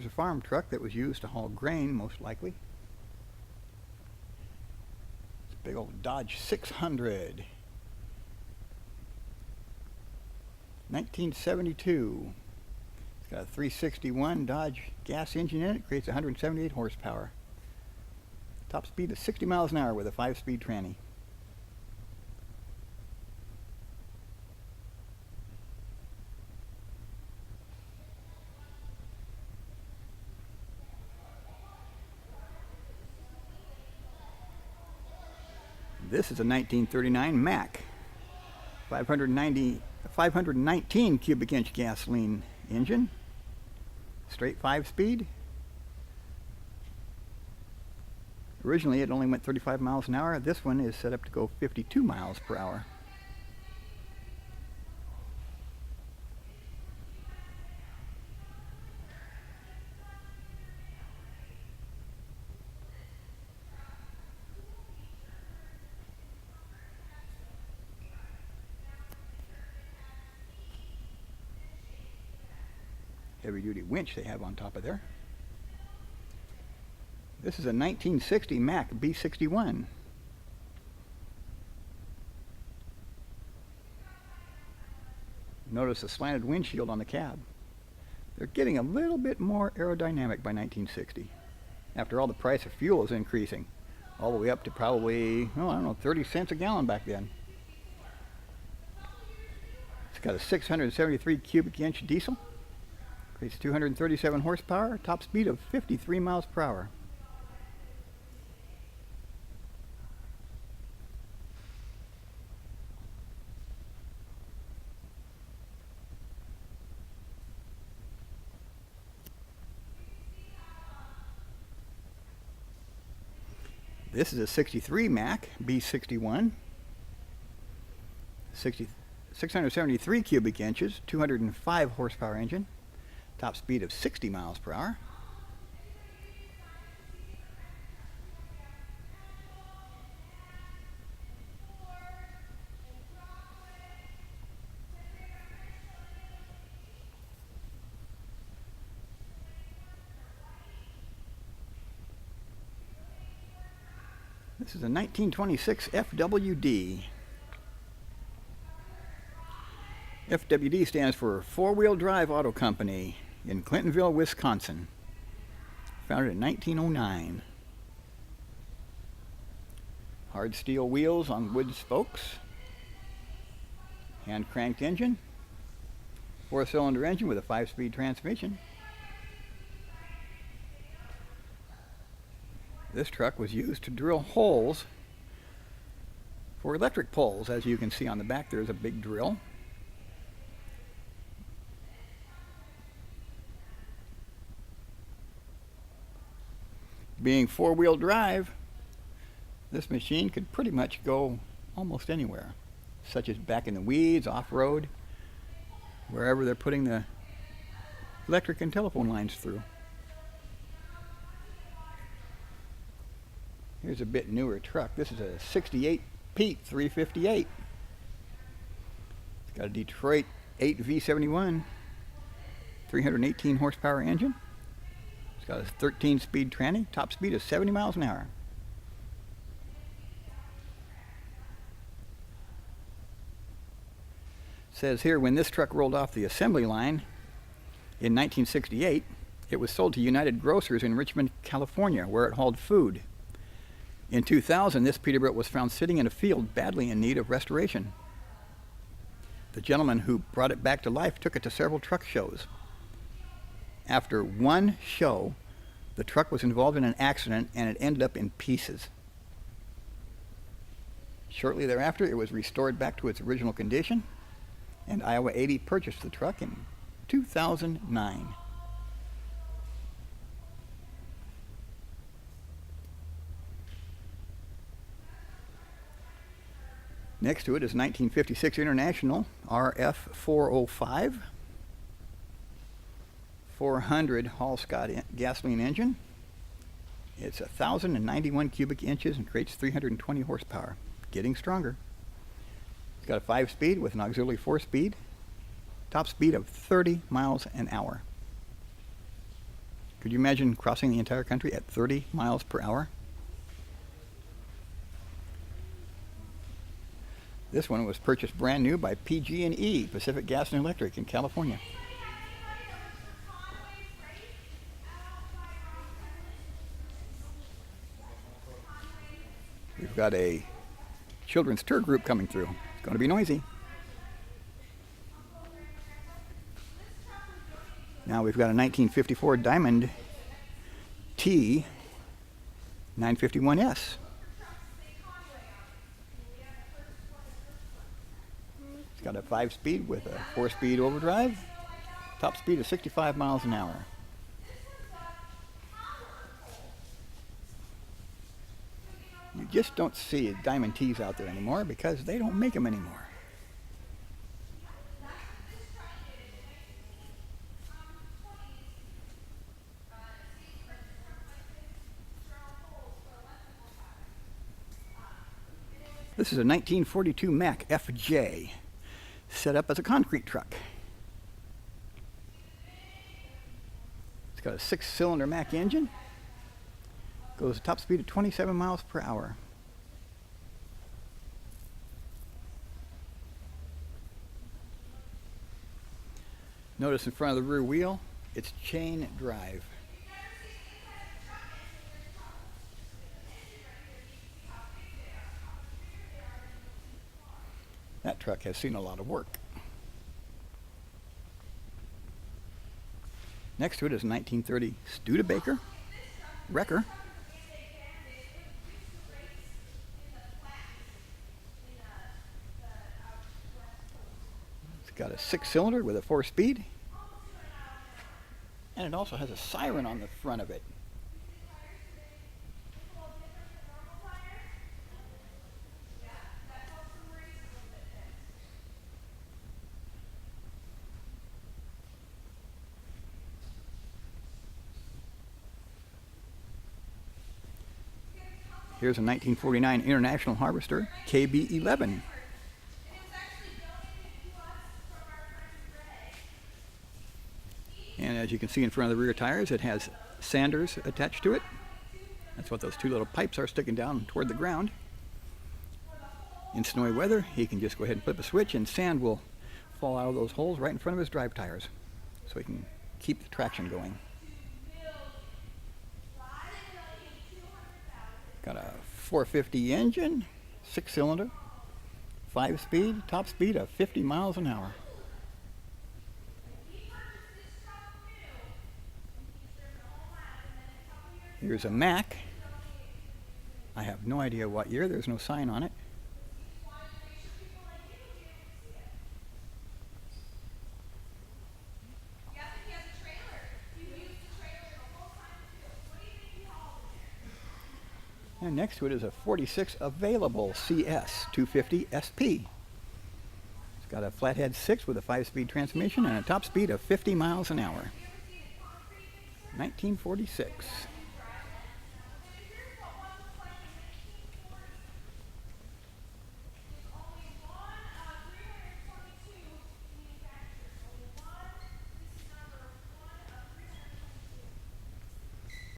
Here's a farm truck that was used to haul grain, most likely. It's a big old Dodge 600. 1972. It's got a 361 Dodge gas engine in it. Creates 178 horsepower. Top speed is 60 miles an hour with a 5-speed tranny. This is a 1939 Mack, 519 cubic inch gasoline engine, straight 5-speed. Originally it only went 35 miles an hour. This one is set up to go 52 miles per hour. Heavy-duty winch they have on top of there. This is a 1960 Mack B61. Notice the slanted windshield on the cab. They're getting a little bit more aerodynamic by 1960. After all, the price of fuel is increasing, all the way up to probably, oh, I don't know, 30 cents a gallon back then. It's got a 673 cubic inch diesel. Creates 237 horsepower, top speed of 53 miles per hour. This is a 63 Mack B61. 673 cubic inches, 205 horsepower engine. Top speed of 60 miles per hour. This is a 1926 FWD. FWD stands for Four-Wheel Drive Auto Company in Clintonville, Wisconsin. Founded in 1909. Hard steel wheels on wood spokes. Hand cranked engine. 4-cylinder engine with a 5-speed transmission. This truck was used to drill holes for electric poles. As you can see on the back, there's a big drill. Being 4-wheel drive, this machine could pretty much go almost anywhere, such as back in the weeds, off-road, wherever they're putting the electric and telephone lines through. Here's a bit newer truck. This is a 68 Pete 358. It's got a Detroit 8 V71, 318 horsepower engine. It's got a 13-speed tranny, top speed of 70 miles an hour. It says here, when this truck rolled off the assembly line in 1968, it was sold to United Grocers in Richmond, California, where it hauled food. In 2000, this Peterbilt was found sitting in a field badly in need of restoration. The gentleman who brought it back to life took it to several truck shows. After one show, the truck was involved in an accident and it ended up in pieces. Shortly thereafter, it was restored back to its original condition, and Iowa 80 purchased the truck in 2009. Next to it is 1956 International RF 405. 400 Hall-Scott gasoline engine. It's 1,091 cubic inches and creates 320 horsepower. Getting stronger. It's got a 5-speed with an auxiliary 4-speed. Top speed of 30 miles an hour. Could you imagine crossing the entire country at 30 miles per hour? This one was purchased brand new by PG&E, Pacific Gas and Electric in California. We've got a children's tour group coming through. It's going to be noisy. Now we've got a 1954 Diamond T 951S. It's got a 5-speed with a 4-speed overdrive. Top speed is 65 miles an hour. You just don't see Diamond T's out there anymore because they don't make them anymore. This is a 1942 Mack FJ, set up as a concrete truck. It's got a 6-cylinder Mack engine. Goes top speed at 27 miles per hour. Notice in front of the rear wheel, it's chain drive. That truck has seen a lot of work. Next to it is a 1930 Studebaker wrecker. It's got a 6-cylinder with a 4-speed. And it also has a siren on the front of it. Here's a 1949 International Harvester KB11. And as you can see in front of the rear tires, it has sanders attached to it. That's what those two little pipes are sticking down toward the ground. In snowy weather, he can just go ahead and flip a switch and sand will fall out of those holes right in front of his drive tires, so he can keep the traction going. Got a 450 engine, 6-cylinder, 5-speed, top speed of 50 miles an hour. Here's a Mack. I have no idea what year, there's no sign on it. And next to it is a 46 available CS 250 SP. It's got a flathead 6 with a 5-speed transmission and a top speed of 50 miles an hour. 1946.